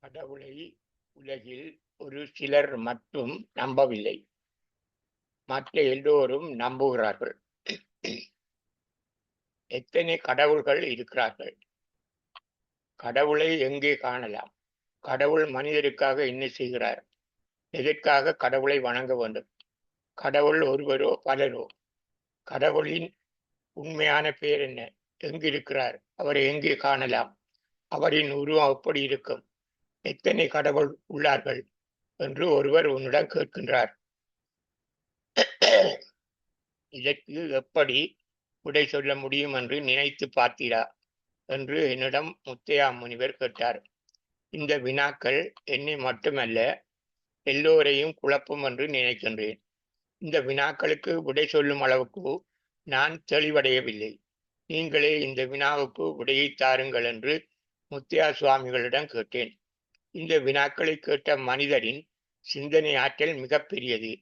கடவுளை உலகில் ஒரு சிலர் மட்டும் நம்பவில்லை, மற்ற எல்லோரும் நம்புகிறார்கள். எத்தனை கடவுள்கள் இருக்கிறார்கள்? கடவுளை எங்கே காணலாம்? கடவுள் மனிதருக்காக என்ன செய்கிறார்? எதற்காக கடவுளை வணங்க வேண்டும்? கடவுள் ஒருவரோ பலரோ? கடவுளின் உண்மையான பெயர் என்ன? எங்கிருக்கிறார்? அவரை எங்கே காணலாம்? அவரின் உருவம் எப்படி இருக்கும்? எத்தனை கடவுள் உள்ளார்கள் என்று ஒருவர் உன்னிடம் கேட்கின்றார். இதற்கு எப்படி விடை சொல்ல முடியும் என்று நினைத்து பார்த்தீரா என்று என்னிடம் முத்தையா முனிவர் கேட்டார். இந்த வினாக்கள் என்னை மட்டுமல்ல, எல்லோரையும் குழப்பம் என்று நினைக்கின்றேன். இந்த வினாக்களுக்கு விடை சொல்லும் அளவுக்கு நான் தெளிவடையவில்லை. நீங்களே இந்த வினாவுக்கு விடையை தாருங்கள் என்று முத்தையா சுவாமிகளிடம் கேட்டேன். இந்த வினாக்களை கேட்ட மனிதரின் சிந்தனை ஆற்றல் மிகப்பெரியது.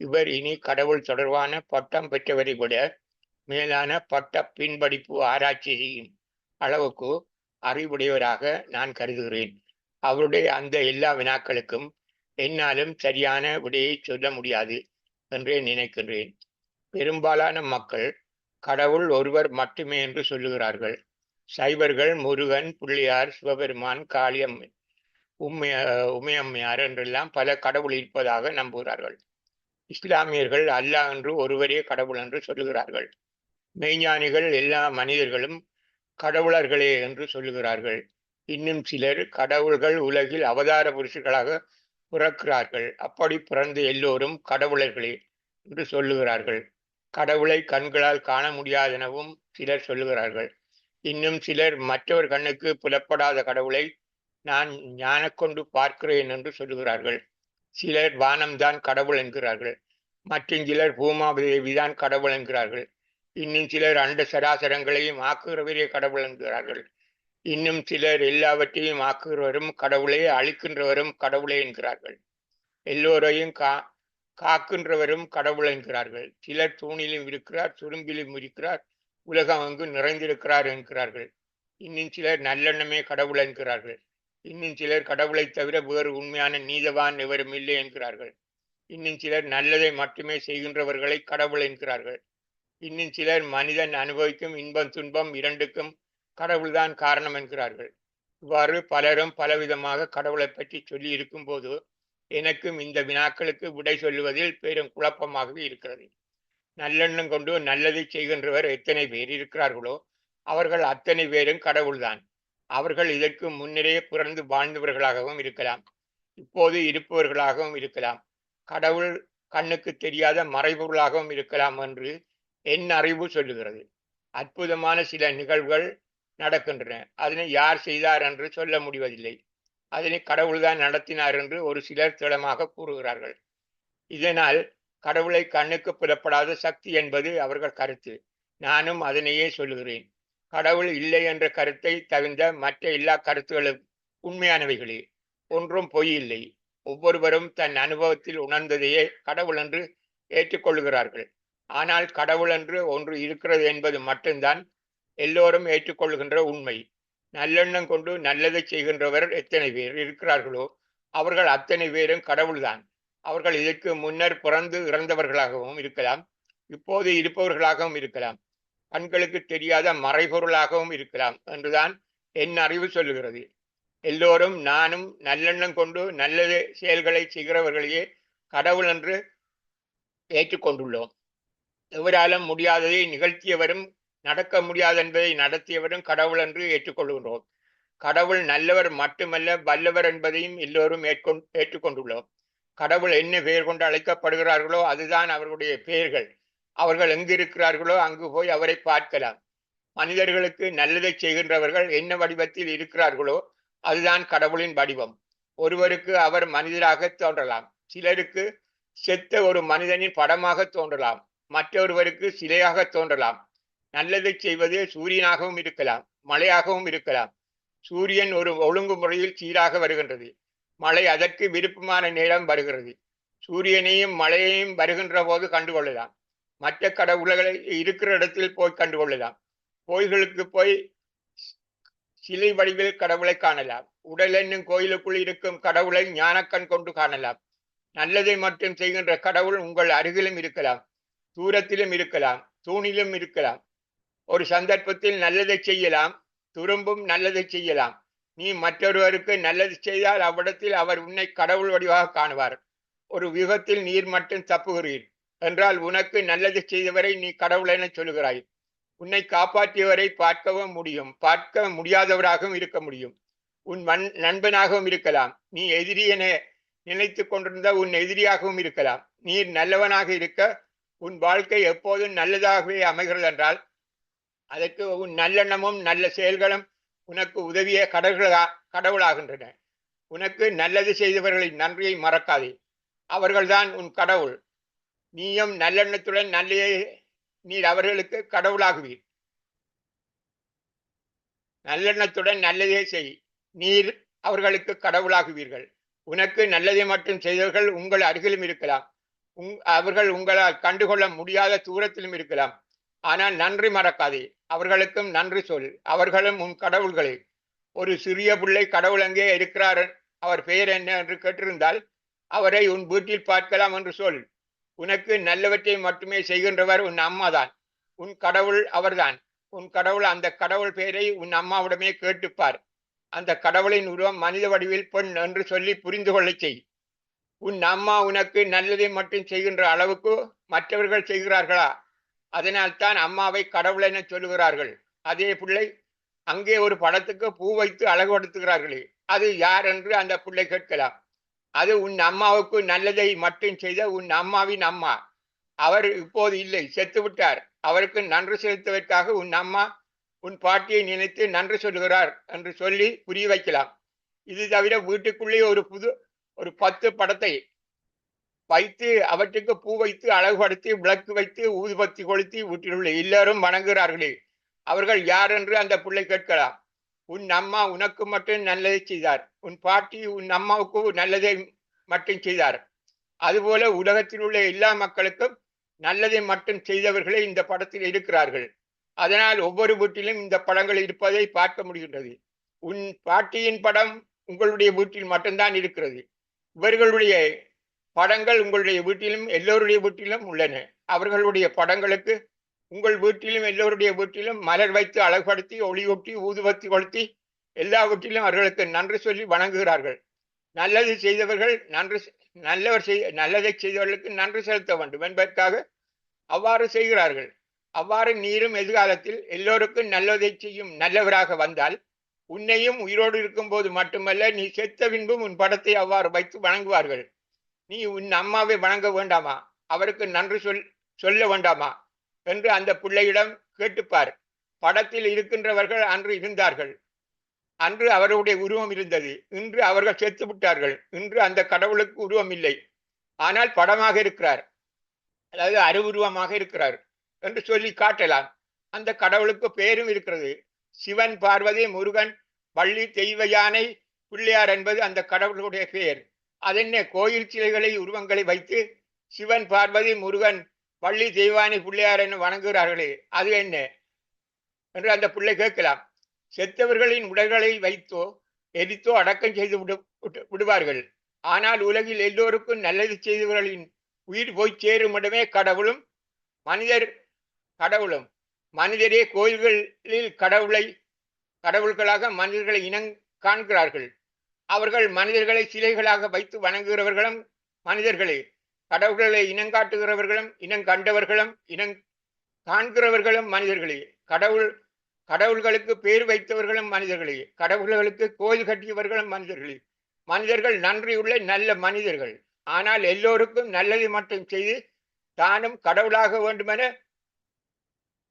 இவர் இனி கடவுள் தொடர்பான பட்டம் பெற்றவரை விட மேலான பட்ட பின்படிப்பு ஆராய்ச்சி செய்யும் அளவுக்கு அறிவுடையவராக நான் கருதுகிறேன். அவருடைய அந்த எல்லா வினாக்களுக்கும் என்னாலும் சரியான விடையை சொல்ல முடியாது என்றே நினைக்கின்றேன். பெரும்பாலான மக்கள் கடவுள் ஒருவர் மட்டுமே என்று சொல்லுகிறார்கள். சைவர்கள் முருகன், பிள்ளையார், சிவபெருமான், காளியம்மன், உமையம்மையார் என்றெல்லாம் பல கடவுள் இருப்பதாக நம்புகிறார்கள். இஸ்லாமியர்கள் அல்லாஹ் என்று ஒருவரே கடவுள் என்று சொல்லுகிறார்கள். மெய்ஞானிகள் எல்லா மனிதர்களும் கடவுளர்களே என்று சொல்லுகிறார்கள். இன்னும் சிலர் கடவுள்கள் உலகில் அவதார புருஷர்களாக பிறக்கிறார்கள், அப்படி பிறந்த எல்லோரும் கடவுளர்களே என்று சொல்லுகிறார்கள். கடவுளை கண்களால் காண முடியாதெனவும் சிலர் சொல்லுகிறார்கள். இன்னும் சிலர் மற்றவர் கண்ணுக்கு புலப்படாத கடவுளை நான் ஞானக்கொண்டு பார்க்கிறேன் என்று சொல்லுகிறார்கள். சிலர் வானம்தான் கடவுள் என்கிறார்கள். மற்றும் சிலர் பூமாதேவிதான் கடவுள் என்கிறார்கள். இன்னும் சிலர் அண்ட சராசரங்களையும் ஆக்குகிறவரே கடவுள் என்கிறார்கள். இன்னும் சிலர் எல்லாவற்றையும் ஆக்குகிறவரும் கடவுளே, அழிக்கின்றவரும் கடவுளே என்கிறார்கள். எல்லோரையும் காக்கின்றவரும் கடவுள் என்கிறார்கள். சிலர் தூணிலும் இருக்கிறார், துரும்பிலும் இருக்கிறார், உலகம் அங்கு நிறைந்திருக்கிறார் என்கிறார்கள். இன்னும் சிலர் நல்லெண்ணமே கடவுள் என்கிறார்கள். இன்னும் சிலர் கடவுளை தவிர வேறு உண்மையான நீதவான் எவரும் இல்லை என்கிறார்கள். இன்னும் சிலர் நல்லதை மட்டுமே செய்கின்றவர்களை கடவுள் என்கிறார்கள். இன்னும் சிலர் மனிதன் அனுபவிக்கும் இன்பம் துன்பம் இரண்டுக்கும் கடவுள்தான் காரணம் என்கிறார்கள். இவ்வாறு பலரும் பலவிதமாக கடவுளை பற்றி சொல்லி இருக்கும் போது எனக்கும் இந்த வினாக்களுக்கு விடை சொல்லுவதில் பெரும் குழப்பமாகவே இருக்கிறது. நல்லெண்ணம் கொண்டு நல்லதை செய்கின்றவர் எத்தனை பேர் இருக்கிறார்களோ அவர்கள் அத்தனை பேரும் கடவுள்தான். அவர்கள் இதற்கு முன்னரே பிறந்து வாழ்ந்தவர்களாகவும் இருக்கலாம், இப்போது இருப்பவர்களாகவும் இருக்கலாம், கடவுள் கண்ணுக்கு தெரியாத மறைபொருளாகவும் இருக்கலாம் என்று என் அறிவு சொல்லுகிறது. அற்புதமான சில நிகழ்வுகள் நடக்கின்றன. அதனை யார் செய்தார் என்று சொல்ல முடிவதில்லை. அதனை கடவுள்தான் நடத்தினார் என்று ஒரு சிலர் திடமாக கூறுகிறார்கள். இதனால் கடவுளை கண்ணுக்கு புலப்படாத சக்தி என்பது அவர்கள் கருத்து. நானும் அதனையே சொல்லுகிறேன். கடவுள் இல்லை என்ற கருத்தை தவிர்ந்த மற்ற எல்லா கருத்துகளும் உண்மையானவைகளே, ஒன்றும் பொய் இல்லை. ஒவ்வொருவரும் தன் அனுபவத்தில் உணர்ந்ததையே கடவுள் என்று ஏற்றுக்கொள்கிறார்கள். ஆனால் கடவுள் என்று ஒன்று இருக்கிறது என்பது மட்டும்தான் எல்லோரும் ஏற்றுக்கொள்கின்ற உண்மை. நல்லெண்ணம் கொண்டு நல்லதை செய்கின்றவர் எத்தனை பேர் இருக்கிறார்களோ அவர்கள் அத்தனை பேரும் கடவுள்தான். அவர்கள் இதற்கு முன்னர் பிறந்து இறந்தவர்களாகவும் இருக்கலாம், இப்போது இருப்பவர்களாகவும் இருக்கலாம், கண்களுக்கு தெரியாத மறைபொருளாகவும் இருக்கலாம் என்றுதான் என் அறிவு சொல்லுகிறது. எல்லோரும் நானும் நல்லெண்ணம் கொண்டு நல்ல செயல்களை செய்கிறவர்களையே கடவுள் என்று ஏற்றுக்கொண்டுள்ளோம். எவராலும் முடியாததை நிகழ்த்தியவரும் நடக்க முடியாது என்பதை நடத்தியவரும் கடவுள் என்று ஏற்றுக்கொள்கின்றோம். கடவுள் நல்லவர் மட்டுமல்ல, வல்லவர் என்பதையும் எல்லோரும் ஏற்றுக்கொண்டுள்ளோம். கடவுள் என்ன பெயர் கொண்டு அழைக்கப்படுகிறார்களோ அதுதான் அவர்களுடைய பெயர்கள். அவர்கள் எங்கு இருக்கிறார்களோ அங்கு போய் அவரை பார்க்கலாம். மனிதர்களுக்கு நல்லதை செய்கின்றவர்கள் என்ன வடிவத்தில் இருக்கிறார்களோ அதுதான் கடவுளின் வடிவம். ஒருவருக்கு அவர் மனிதராக தோன்றலாம், சிலருக்கு செத்த ஒரு மனிதனின் படமாக தோன்றலாம், மற்றொருவருக்கு சிலையாக தோன்றலாம். நல்லதை செய்வது சூரியனாகவும் இருக்கலாம், மழையாகவும் இருக்கலாம். சூரியன் ஒரு ஒழுங்குமுறையில் சீராக வருகின்றது, மழை அதற்கு விருப்பமான நேரம் வருகிறது. சூரியனையும் மழையையும் வருகின்ற போது கண்டுகொள்ளலாம். மற்ற கடவுள்களை இருக்கிற இடத்தில் போய் கண்டுகொள்ளலாம். கோயில்களுக்கு போய் சிலை வடிவில் கடவுளை காணலாம். உடல் என்னும் கோயிலுக்குள் இருக்கும் கடவுளை ஞானக்கண் கொண்டு காணலாம். நல்லதை மட்டும் செய்கின்ற கடவுள் உங்கள் அருகிலும் இருக்கலாம், தூரத்திலும் இருக்கலாம், தூணிலும் இருக்கலாம். ஒரு சந்தர்ப்பத்தில் நல்லதை செய்யலாம், துரும்பும் நல்லதை செய்யலாம். நீ மற்றொருவருக்கு நல்லது செய்தால் அவ்விடத்தில் அவர் உன்னை கடவுள் வடிவாக காணுவார். ஒரு விபத்தில் நீர் மட்டும் தப்புகிறீர் என்றால் உனக்கு நல்லது செய்தவரை நீ கடவுள் என சொல்லுகிறாய். உன்னை காப்பாற்றியவரை பார்க்கவும் முடியும், பார்க்க முடியாதவராகவும் இருக்க முடியும். உன் நண்பனாகவும் இருக்கலாம். நீ எதிரி என நினைத்து கொண்டிருந்த உன் எதிரியாகவும் இருக்கலாம். நீர் நல்லவனாக இருக்க உன் வாழ்க்கை எப்போதும் நல்லதாகவே அமைகிறது என்றால் அதற்கு உன் நல்லெண்ணமும் நல்ல செயல்களும் உனக்கு உதவிய கடவுளாகின்றன. உனக்கு நல்லது செய்தவர்களின் நன்றியை மறக்காதே. அவர்கள்தான் உன் கடவுள். நீயும் நல்லெண்ணத்துடன் நீர் அவர்களுக்கு கடவுளாகுவீர். நல்லெண்ணத்துடன் நல்லதே செய், நீர் அவர்களுக்கு கடவுளாகுவீர்கள். உனக்கு நல்லதை மட்டும் செய்தவர்கள் உங்கள் அருகிலும் இருக்கலாம், அவர்கள் உங்களால் கண்டுகொள்ள முடியாத தூரத்திலும் இருக்கலாம். ஆனால் நன்றி மறக்காதே, அவர்களுக்கும் நன்றி சொல். அவர்களும் உன் கடவுள்களே. ஒரு சிறிய பிள்ளை கடவுள் அங்கே இருக்கிறார், அவர் பெயர் என்ன என்று கேட்டிருந்தால் அவரை உன் வீட்டில் பார்க்கலாம் என்று சொல். உனக்கு நல்லவற்றை மட்டுமே செய்கின்றவர் உன் அம்மா தான். உன் கடவுள் அவர்தான். உன் கடவுள் அந்த கடவுள் பெயரை உன் அம்மாவிடமே கேட்டுப்பார். அந்த கடவுளின் உருவம் மனித வடிவில் பெண் என்று சொல்லி புரிந்து கொள்ள செய். உன் அம்மா உனக்கு நல்லதை மட்டும் செய்கின்ற அளவுக்கு மற்றவர்கள் செய்கிறார்களா? அதனால் தான் அம்மாவை கடவுள் என சொல்லுகிறார்கள். அதே பிள்ளை அங்கே ஒரு படத்துக்கு பூ வைத்து அழகுபடுத்துகிறார்களே, அது யார் என்று அந்த பிள்ளை கேட்கலாம். அது உன் அம்மாவுக்கு நல்லதை மட்டும் செய்த உன் அம்மாவின் அம்மா. அவர் இப்போது இல்லை, செத்து விட்டார். அவருக்கு நன்றி செலுத்துவதற்காக உன் அம்மா உன் பாட்டியை நினைத்து நன்றி சொல்லுகிறார் என்று சொல்லி புரிய வைக்கலாம். இது தவிர வீட்டுக்குள்ளே ஒரு 10 படத்தை வைத்து அவற்றுக்கு பூ வைத்து அழகுபடுத்தி விளக்கு வைத்து ஊதுபத்தி கொளுத்தி வீட்டில் உள்ள எல்லாரும் வணங்குகிறார்களே, அவர்கள் யார் என்று அந்த பிள்ளை கேட்கலாம். உன் அம்மா உனக்கு மட்டும் நல்லதை செய்தார். உன் பாட்டி உன் அம்மாவுக்கு நல்லதை மட்டும் செய்தார். அதுபோல உலகத்தில் உள்ள எல்லா மக்களுக்கும் நல்லதை மட்டும் செய்தவர்களே இந்த படத்தில் இருக்கிறார்கள். அதனால் ஒவ்வொரு வீட்டிலும் இந்த படங்கள் இருப்பதை பார்க்க முடிகின்றது. உன் பாட்டியின் படம் உங்களுடைய வீட்டில் மட்டும்தான் இருக்கிறது. இவர்களுடைய படங்கள் உங்களுடைய வீட்டிலும் எல்லோருடைய வீட்டிலும் உள்ளன. அவர்களுடைய படங்களுக்கு உங்கள் வீட்டிலும் எல்லோருடைய வீட்டிலும் மலர் வைத்து அழகுபடுத்தி ஒளியூட்டி ஊதுபத்தி கொளுத்தி எல்லா வீட்டிலும் அவர்களுக்கு நன்றி சொல்லி வணங்குகிறார்கள். நல்லது செய்தவர்கள் நல்லதை செய்தவர்களுக்கு நன்றி செலுத்த வேண்டும் என்பதற்காக அவ்வாறு செய்கிறார்கள். அவ்வாறு நீரும் எதிர்காலத்தில் எல்லோருக்கும் நல்லதை செய்யும் நல்லவராக வந்தால் உன்னையும் உயிரோடு இருக்கும் போது மட்டுமல்ல, நீ செத்த பின்பும் உன் படத்தை அவ்வாறு வைத்து வணங்குவார்கள். நீ உன் அம்மாவை வணங்க வேண்டாமா? அவருக்கு நன்றி சொல்ல வேண்டாமா என்று அந்த பிள்ளையிடம் கேட்டுப்பார். படத்தில் இருக்கின்றவர்கள் அன்று இருந்தார்கள். அன்று அவருடைய உருவம் இருந்தது. இன்று அவர்கள் செத்து விட்டார்கள். இன்று அந்த கடவுளுக்கு உருவம் இல்லை, ஆனால் படமாக இருக்கிறார், அதாவது அருவுருவமாக இருக்கிறார் என்று சொல்லி காட்டலாம். அந்த கடவுளுக்கு பெயரும் இருக்கிறது. சிவன், பார்வதி, முருகன், வள்ளி, தெய்வ யானை, பிள்ளையார் என்பது அந்த கடவுளுடைய பெயர். அதென்ன, கோயில் சிலைகளை உருவங்களை வைத்து சிவன், பார்வதி, முருகன், வள்ளி, தெய்வானை, பிள்ளையார் என்று வணங்குகிறார்களே, அது என்ன என்று அந்த பிள்ளை கேட்கலாம். செத்தவர்களின் உடல்களை வைத்தோ எரித்தோ அடக்கம் செய்து விடுவார்கள். ஆனால் உலகில் எல்லோருக்கும் நல்லது செய்தவர்களின் உயிர் போய் சேரும் இடமே கடவுளும் மனிதரே கோயில்களில் கடவுள்களாக மனிதர்களை இனம் காண்கிறார்கள். அவர்கள் மனிதர்களை சிலைகளாக வைத்து வணங்குகிறவர்களும் மனிதர்களே. கடவுள்களை இனங்காட்டுகிறவர்களும் இனம் கண்டவர்களும் இனம் காண்கிறவர்களும் மனிதர்களே. கடவுள்களுக்கு பேர் வைத்தவர்களும் மனிதர்களே. கடவுள்களுக்கு கோயில் கட்டியவர்களும் மனிதர்களே. மனிதர்கள் நன்றியுள்ள நல்ல மனிதர்கள். ஆனால் எல்லோருக்கும் நல்லதை மட்டும் செய்து தானும் கடவுளாக வேண்டுமென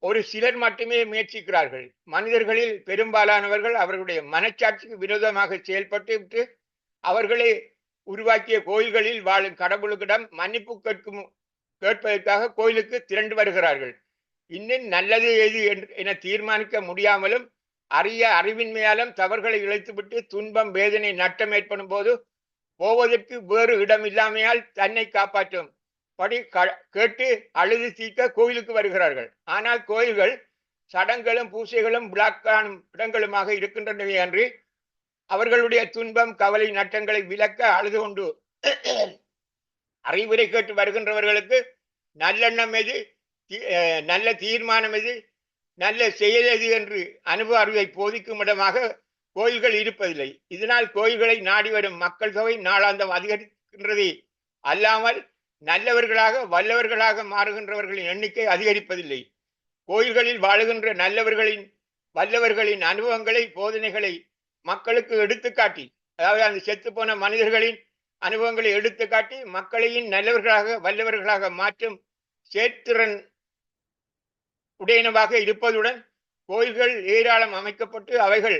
ஒரு சிலர் மட்டுமே முயற்சிக்கிறார்கள். மனிதர்களில் பெரும்பாலானவர்கள் அவர்களுடைய மனச்சாட்சிக்கு விரோதமாக செயல்பட்டு விட்டு அவர்களே உருவாக்கிய கோயில்களில் வாழும் கடவுளுக்கிடம் மன்னிப்பு கேட்பதற்காக கோயிலுக்கு திரண்டு வருகிறார்கள். இன்னும் நல்லது எது என தீர்மானிக்க முடியாமலும் அறிவின்மையாலும் தவறுகளை இழைத்துவிட்டு துன்பம், வேதனை, நட்டம் ஏற்படும் போது போவதற்கு வேறு இடம் இல்லாமையால் தன்னை காப்பாற்றும் படி கேட்டு அழுது தீர்க்க கோயிலுக்கு வருகிறார்கள். ஆனால் கோயில்கள் சடங்குகளும் பூசைகளும் விழாக்காணும் இடங்களுமாக இருக்கின்றனவே அன்று அவர்களுடைய துன்பம் கவலை நட்டங்களை விளக்க அழுது கொண்டு அறிவுரை கேட்டு வருகின்றவர்களுக்கு நல்லெண்ணம் எது, நல்ல தீர்மானம் எது, நல்ல செயல் எது என்று அனுபவ அறிவை போதிக்கும் இடமாக கோயில்கள் இருப்பதில்லை. இதனால் கோயில்களை நாடி வரும் மக்கள் தொகை நாளாந்தம் அதிகரிக்கின்றதே அல்லாமல் நல்லவர்களாக வல்லவர்களாக மாறுகின்றவர்களின் எண்ணிக்கை அதிகரிப்பதில்லை. கோயில்களில் வாழுகின்ற நல்லவர்களின் வல்லவர்களின் அனுபவங்களை போதனைகளை மக்களுக்கு எடுத்துக்காட்டி, அதாவது அந்த செத்து போன மனிதர்களின் அனுபவங்களை எடுத்துக்காட்டி மக்களையும் நல்லவர்களாக வல்லவர்களாக மாற்றும் சேத்திறன் உடையனவாக இருப்பதுடன் கோயில்கள் ஏராளம் அமைக்கப்பட்டு அவைகள்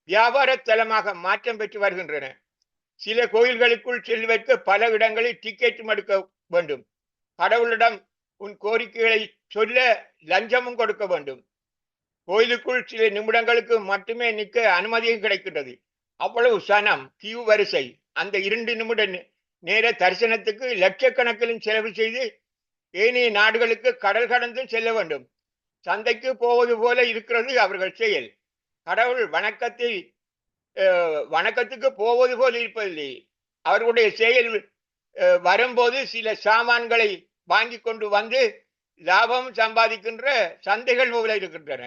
வியாபார தலமாக மாற்றம் பெற்று வருகின்றன. சில கோயில்களுக்குள் செல்வதற்கு பல இடங்களில் டிக்கெட்டும் எடுக்க வேண்டும். கடவுளிடம் உன் கோரிக்கைகளை சொல்ல லஞ்சமும் கொடுக்க வேண்டும். கோயிலுக்குள் சில நிமிடங்களுக்கு மட்டுமே நிற்க அனுமதியும் கிடைக்கின்றது. அவ்வளவு சனம், கியூ வரிசை. அந்த 2 நிமிட நேர தரிசனத்துக்கு லட்சக்கணக்கிலும் செலவு செய்து ஏனைய நாடுகளுக்கு கடல் கடந்து செல்ல வேண்டும். சந்தைக்கு போவது போல இருக்கிறது அவர்கள் செயல். கடவுள் வணக்கத்துக்கு போவது போல் இருப்பதில்லை. அவர்களுடைய செயல் வரும்போது சில சாமான்களை வாங்கி கொண்டு வந்து லாபம் சம்பாதிக்கின்ற சந்தைகள் போல இருக்கின்றன.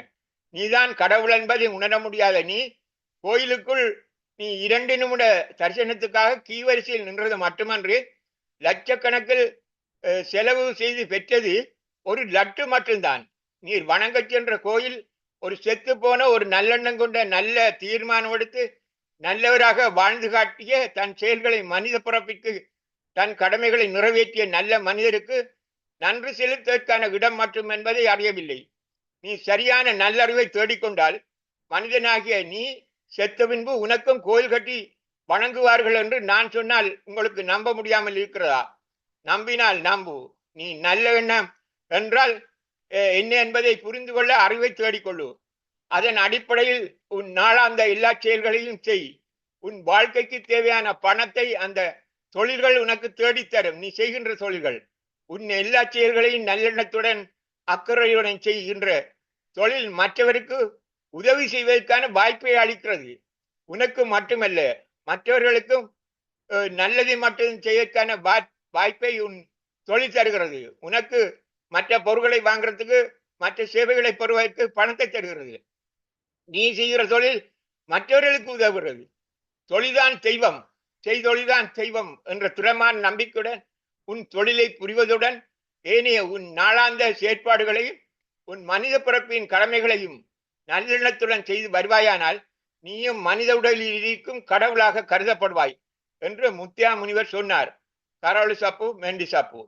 நீதான் கடவுள் என்பதை உணர முடியாத நீ கோயிலுக்குள் நீ 2 நிமிட தரிசனத்துக்காக கீவரிசையில் நின்றது மட்டுமன்று லட்சக்கணக்கில் செலவு செய்து பெற்றது ஒரு லட்டு மட்டும்தான். நீர் வணங்கச் சென்ற கோயில் ஒரு செத்து போன ஒரு நல்லெண்ணம் கொண்ட நல்ல தீர்மானம் எடுத்து நல்லவராக வாழ்ந்து காட்டிய தன் செயல்களை மனித பிறப்பிற்கு தன் கடமைகளை நிறைவேற்றிய நல்ல மனிதருக்கு நன்றி செலுத்துவதற்கான இடம் மட்டும் என்பதை அறியவில்லை. நீ சரியான நல்லறிவை தேடிக்கொண்டால் மனிதனாகிய நீ செத்த பின்பு உனக்கும் கோயில் கட்டி வணங்குவார்கள் என்று நான் சொன்னால் உங்களுக்கு நம்ப முடியாமல் இருக்கிறதா? நம்பினால் நம்பு. நீ நல்ல எண்ணம் என்றால் என்ன என்பதை புரிந்து கொள்ள அறிவை தேடிக்கொள்ளு. அதன் அடிப்படையில் உன் நாளாந்த எல்லா செயல்களையும் செய். உன் வாழ்க்கைக்கு தேவையான பணத்தை அந்த தொழில்கள் உனக்கு தேடித்தரும். நீ செய்கின்ற தொழில்கள் உன் எல்லா செயல்களையும் நல்லெண்ணத்துடன் அக்கறையுடன் செய்கின்ற தொழில் மற்றவருக்கு உதவி செய்வதற்கான வாய்ப்பை அளிக்கிறது. உனக்கு மட்டுமல்ல மற்றவர்களுக்கும் நல்லதை மட்டும் செய்வதற்கான வாய்ப்பை உன் தொழில் தருகிறது. உனக்கு மற்ற பொருட்களை வாங்குறதுக்கு மற்ற சேவைகளை பெறுவதற்கு பணத்தை தருகிறது. நீ செய்கிற தொழில் மற்றவர்களுக்கு உதவுகிறது. தொழில்தான் தெய்வம், செய்தொழில்தான் தெய்வம் என்ற திறமான நம்பிக்கையுடன் உன் தொழிலை புரிவதுடன் ஏனைய உன் நாளாந்த செயற்பாடுகளையும் உன் மனித பிறப்பின் கடமைகளையும் நல்லெண்ணத்துடன் செய்து வருவாயானால் நீயும் மனித உடலில் இருக்கும் கடவுளாக கருதப்படுவாய் என்று முத்தியா முனிவர் சொன்னார். கரோலு சாப்பு மெண்டி சாப்பு.